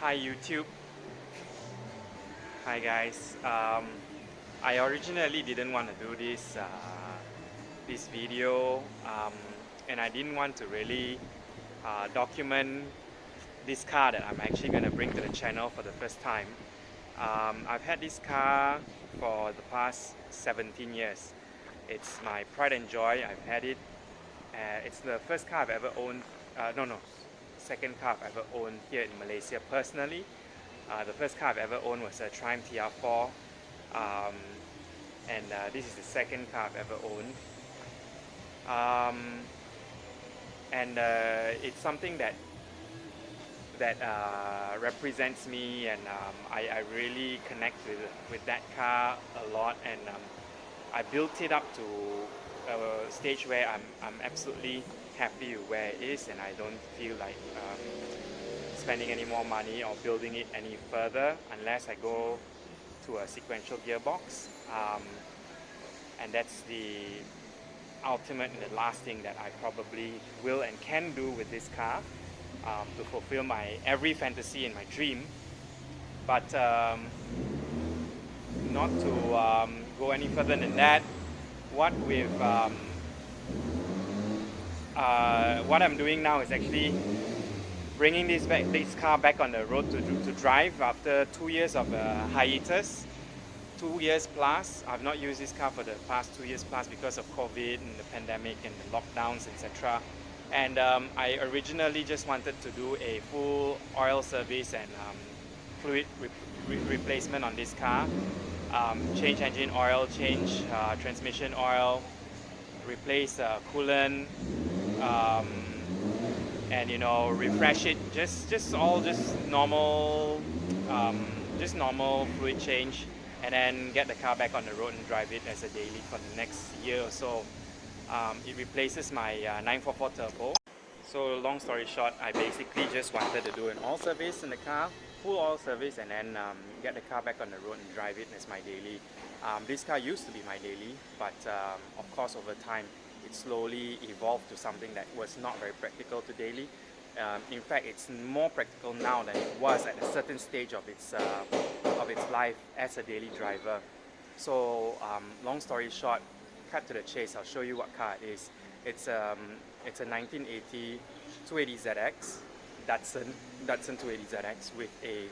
Hi YouTube. Hi guys. I originally didn't want to do this video, and I didn't want to really document this car that I'm actually going to bring to the channel for the first time. I've had this car for the past 17 years. It's my pride and joy. I've had it. It's the first car I've ever owned. Second car I've ever owned here in Malaysia personally. The first car I've ever owned was a Triumph TR4, and this is the second car I've ever owned. It's something that represents me, and I really connect with that car a lot, and I built it up to a stage where I'm absolutely happy with where it is, and I don't feel like spending any more money or building it any further unless I go to a sequential gearbox, and that's the ultimate and the last thing that I probably will and can do with this car to fulfill my every fantasy and my dream. But not to go any further than that, what I'm doing now is actually bringing this car back on the road to drive after 2 years of hiatus. 2 years plus. I've not used this car for the past 2 years plus because of COVID and the pandemic and the lockdowns, etc. And I originally just wanted to do a full oil service and fluid replacement on this car. Change engine oil, change transmission oil, replace coolant, and refresh it. Just normal, normal fluid change, and then get the car back on the road and drive it as a daily for the next year or so. It replaces my 944 turbo. So long story short, I basically just wanted to do an oil service in the car, full oil service, and then get the car back on the road and drive it as my daily. This car used to be my daily, but of course over time it slowly evolved to something that was not very practical to daily. In fact, it's more practical now than it was at a certain stage of its life as a daily driver. So long story short, cut to the chase, I'll show you what car it is. It's a 1980 280ZX, Datsun 280ZX with a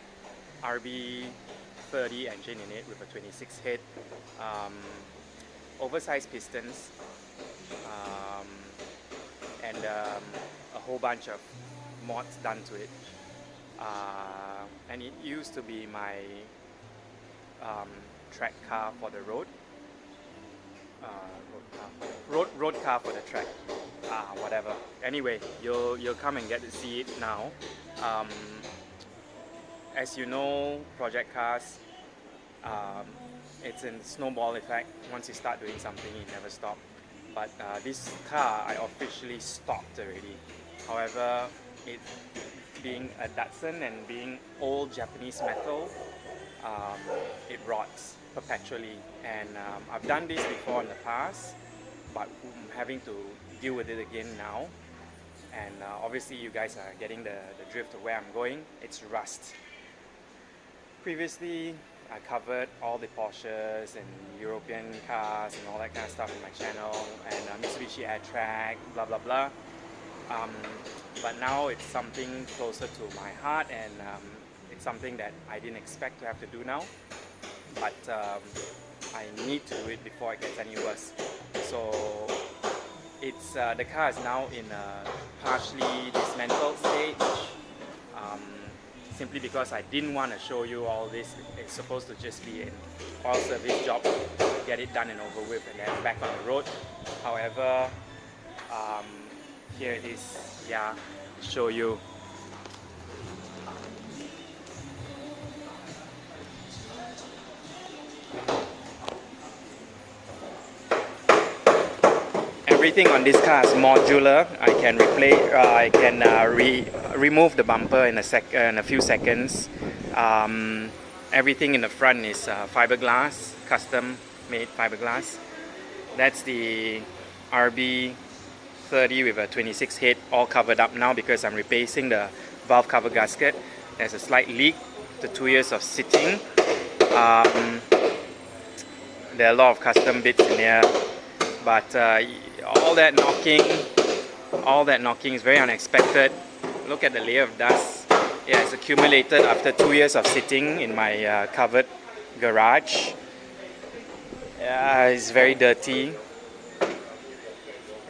rb30 engine in it with a 26 head, oversized pistons, and a whole bunch of mods done to it. And it used to be my track car for the road. Road car for the track, whatever. Anyway, you'll come and get to see it now. As you know, project cars, it's a snowball effect. Once you start doing something, you never stop. But this car, I officially stopped already. However, it being a Datsun and being old Japanese metal, it rots perpetually, and I've done this before in the past, but I'm having to deal with it again now, and obviously you guys are getting the drift of where I'm going. It's rust. Previously I covered all the Porsches and European cars and all that kind of stuff in my channel, and Mitsubishi Airtrack, blah blah blah, but now it's something closer to my heart, and it's something that I didn't expect to have to do now, but I need to do it before it gets any worse. So it's the car is now in a partially dismantled stage, simply because I didn't want to show you all this. It's supposed to just be an oil service job, get it done and over with, and then back on the road. However, here it is. Yeah, show you. Everything on this car is modular. I can remove the bumper in a few seconds. Everything in the front is fiberglass, custom made fiberglass. That's the rb30 with a 26 head, all covered up now because I'm replacing the valve cover gasket. There's a slight leak after 2 years of sitting. There are a lot of custom bits in here, but all that knocking is very unexpected. Look at the layer of dust. Yeah, it's accumulated after 2 years of sitting in my covered garage. Yeah, it's very dirty.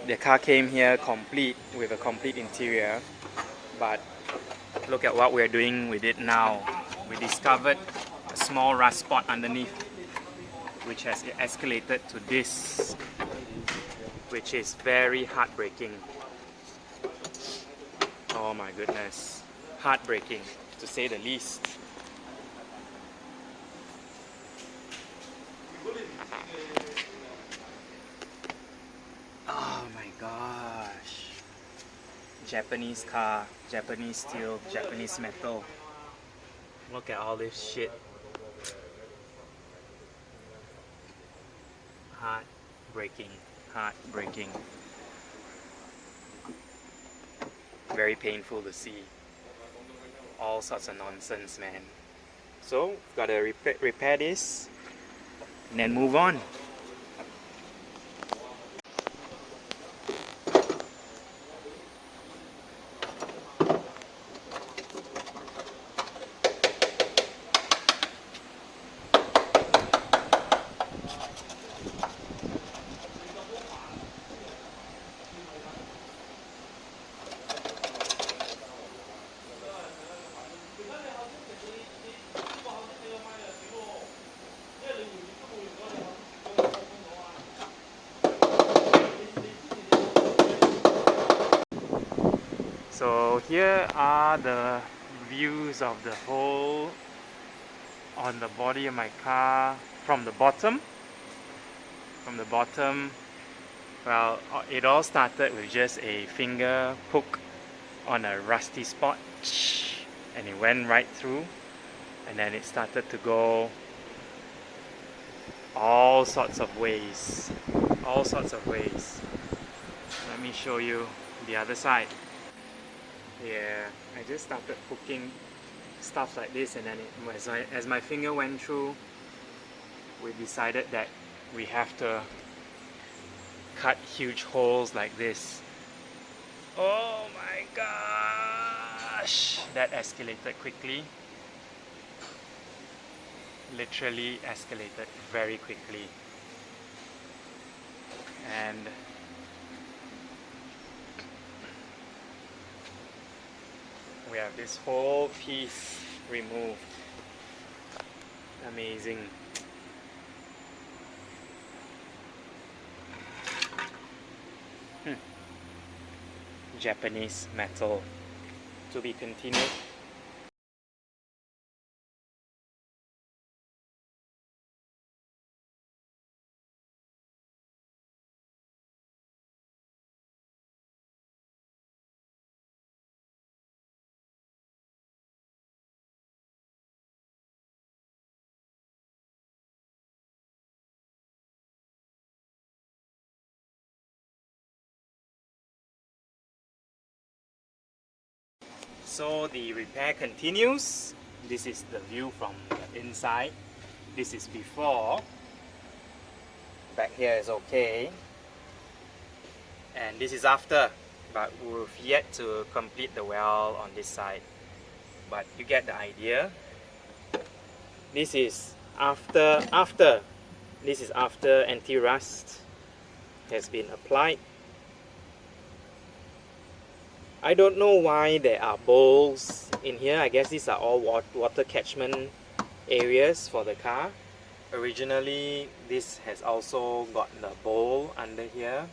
The car came here complete with a complete interior, but look at what we're doing with it now. We discovered a small rust spot underneath, which has escalated to this, which is very heartbreaking. Oh my goodness, heartbreaking to say the least. Oh my gosh. Japanese car, Japanese steel, Japanese metal. Look at all this shit. Heartbreaking, heartbreaking. Very painful to see. All sorts of nonsense, man. So, gotta repair this and then move on. So here are the views of the hole on the body of my car from the bottom. Well, it all started with just a finger poke on a rusty spot, and it went right through, and then it started to go all sorts of ways. Let me show you the other side. Yeah, I just started hooking stuff like this, and then as my finger went through, we decided that we have to cut huge holes like this. Oh my gosh! That escalated quickly. Literally escalated very quickly. And we have this whole piece removed. Amazing. Japanese metal. To be continued. So the repair continues. This is the view from the inside. This is before. Back here is okay. And this is after, but we've yet to complete the well on this side. But you get the idea. This is after. This is after anti-rust has been applied. I don't know why there are bowls in here. I guess these are all water catchment areas for the car. Originally, this has also got the bowl under here,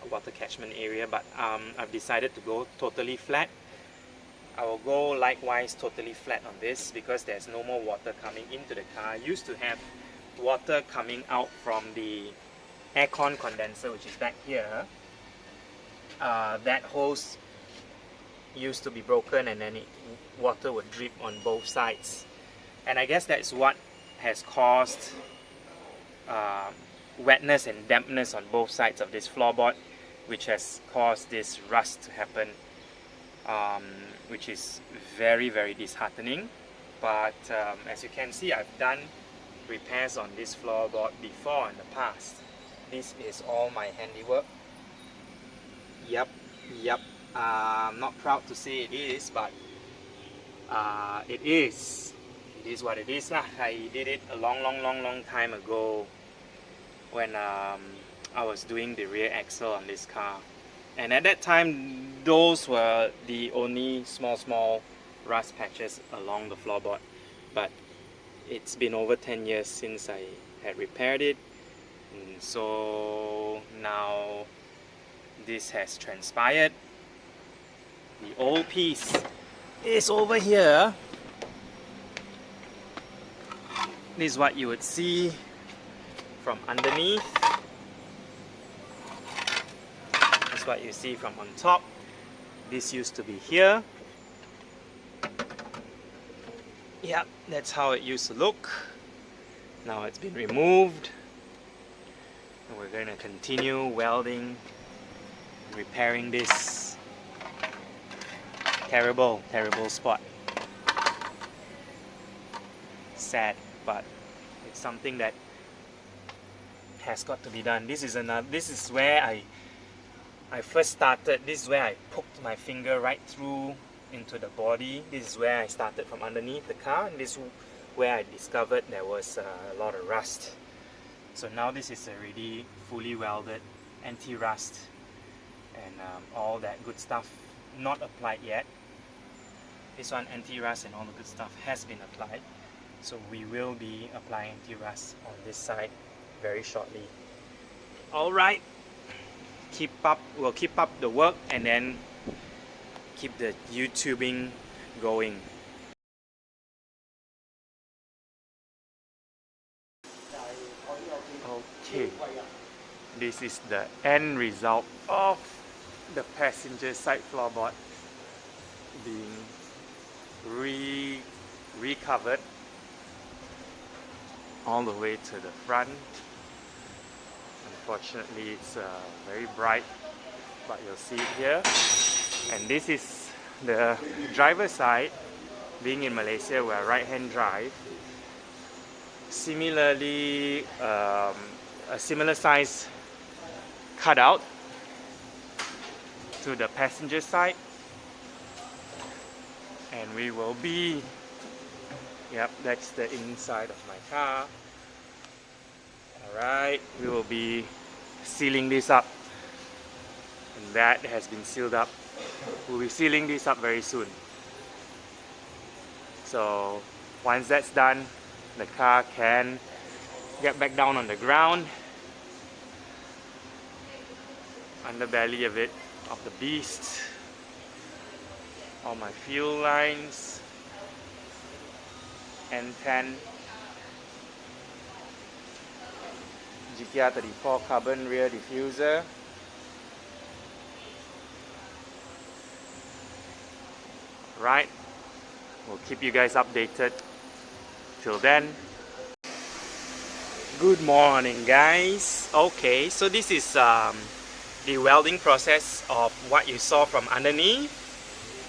a water catchment area, but I've decided to go totally flat. I will go likewise totally flat on this because there's no more water coming into the car. I used to have water coming out from the aircon condenser, which is back here. That hose used to be broken, and then water would drip on both sides, and I guess that's what has caused wetness and dampness on both sides of this floorboard, which has caused this rust to happen. which is very, very disheartening. But as you can see, I've done repairs on this floorboard before in the past. This is all my handiwork. Yep. I'm not proud to say it is, but it is. It is what it is lah. I did it a long time ago when I was doing the rear axle on this car, and at that time those were the only small rust patches along the floorboard. But it's been over 10 years since I had repaired it, and so now this has transpired. The old piece is over here. This is what you would see from underneath. This is what you see from on top. This used to be here. Yep, that's how it used to look. Now it's been removed. And we're going to continue welding, repairing this terrible spot. Sad, but it's something that has got to be done. This is where I first started. This is where I poked my finger right through into the body. This is where I started, from underneath the car, and this is where I discovered there was a lot of rust. So now this is already fully welded, anti-rust, and all that good stuff not applied yet. This one, anti-rust and all the good stuff, has been applied. So we will be applying anti-rust on this side very shortly. Alright, we'll keep up the work and then keep the YouTubing going. Okay, this is the end result of the passenger side floorboard being recovered all the way to the front. Unfortunately, it's very bright, but you'll see it here. And this is the driver's side. Being in Malaysia, we're right-hand drive. Similarly, a similar size cutout to the passenger side, and we will be, yep, that's the inside of my car. Alright, we will be sealing this up, and that has been sealed up. We'll be sealing this up very soon. So once that's done, the car can get back down on the ground. Underbelly of it, of the beast. All my fuel lines. N10. GTR 34 carbon rear diffuser. Right, we'll keep you guys updated. Till then, good morning guys. Okay, so this is the welding process of what you saw from underneath,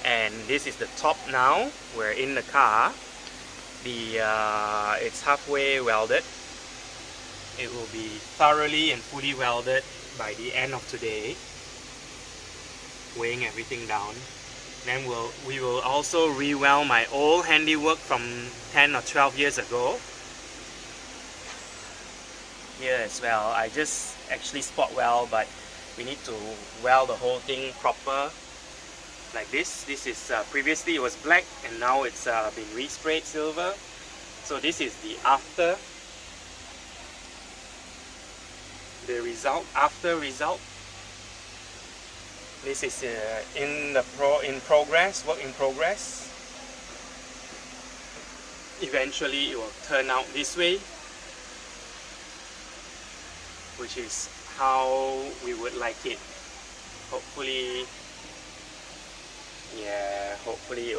and this is the top now. We're in the car. It's halfway welded. It will be thoroughly and fully welded by the end of today, weighing everything down. Then we will also re-weld my old handiwork from 10 or 12 years ago. Here as well, I just actually spot weld, but we need to weld the whole thing proper like this. This is previously it was black, and now it's been resprayed silver. So this is the after result. This is work in progress. Eventually it will turn out this way, which is how we would like it. Hopefully, yeah, hopefully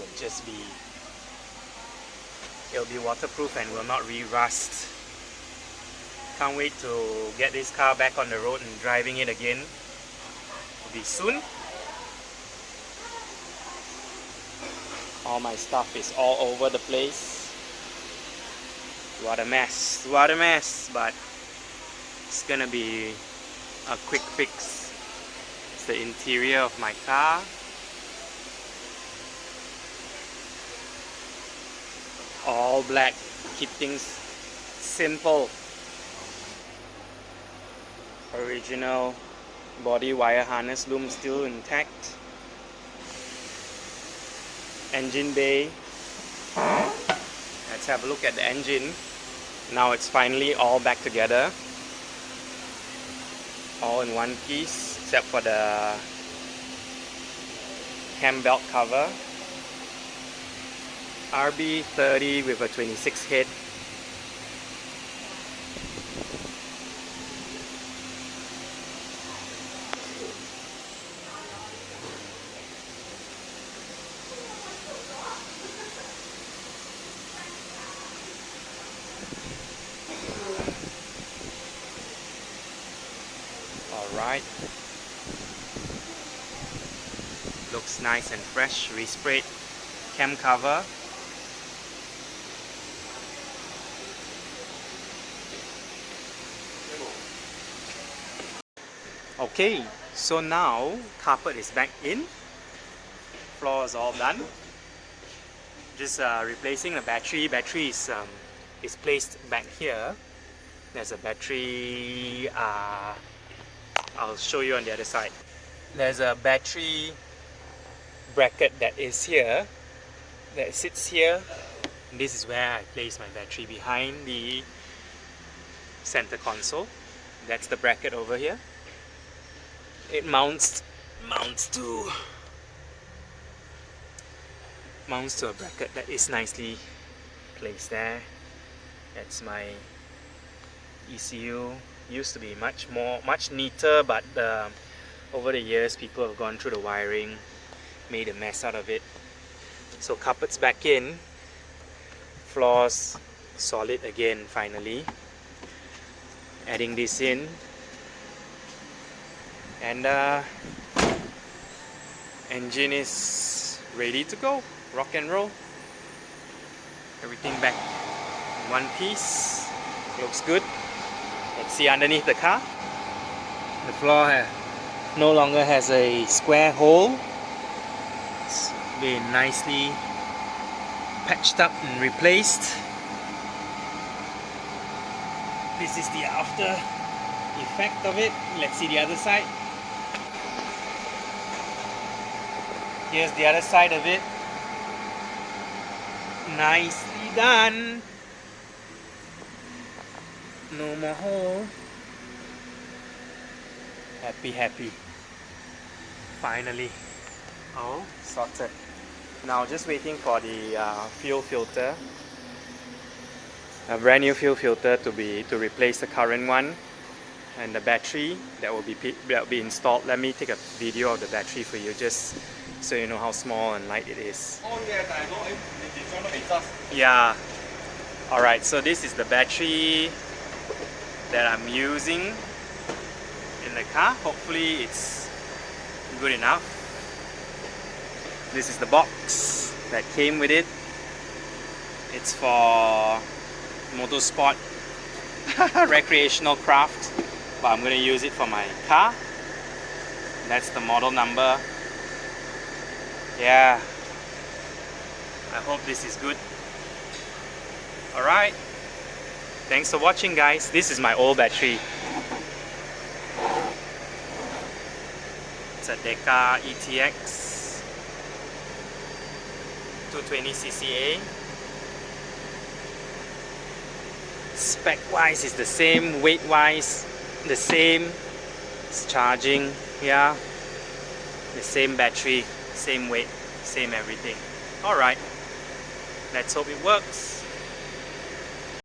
it'll be waterproof and will not re-rust. Can't wait to get this car back on the road and driving it again. It'll be soon. All my stuff is all over the place. What a mess, what a mess, but it's gonna be a quick fix. It's the interior of my car. All black, keep things simple. Original body wire harness loom still intact. Engine bay. Let's have a look at the engine. Now it's finally all back together. All in one piece, except for the cam belt cover. rb30 with a 26 head. Alright. Looks nice and fresh. Resprayed cam cover. Okay, so now carpet is back in. Floor is all done. Just replacing the battery. Battery is placed back here. There's a battery. I'll show you on the other side. There's a battery bracket that is here, that sits here. This is where I place my battery, behind the center console. That's the bracket over here. It mounts to a bracket that is nicely placed there. That's my ECU. Used to be much neater, but over the years people have gone through the wiring, made a mess out of it. So carpet's back in, floors solid again finally. Adding this in, and engine is ready to go, rock and roll. Everything back in one piece, looks good. Let's see underneath the car. The floor no longer has a square hole. It's been nicely patched up and replaced. This is the after effect of it. Let's see the other side. Here's the other side of it. Nicely done. No more hole. Happy. Finally. All sorted. Now just waiting for the fuel filter. A brand new fuel filter to replace the current one, and the battery that will be installed. Let me take a video of the battery for you, just so you know how small and light it is. Yeah. Alright, so this is the battery that I'm using in the car. Hopefully it's good enough. This is the box that came with it. It's for motorsport recreational craft, but I'm going to use it for my car. That's the model number. Yeah, I hope this is good. Alright, thanks for watching, guys. This is my old battery. It's a Deca ETX 220cca. Spec wise is the same, weight wise the same. It's charging, yeah, the same battery, same weight, same everything. Alright, let's hope it works.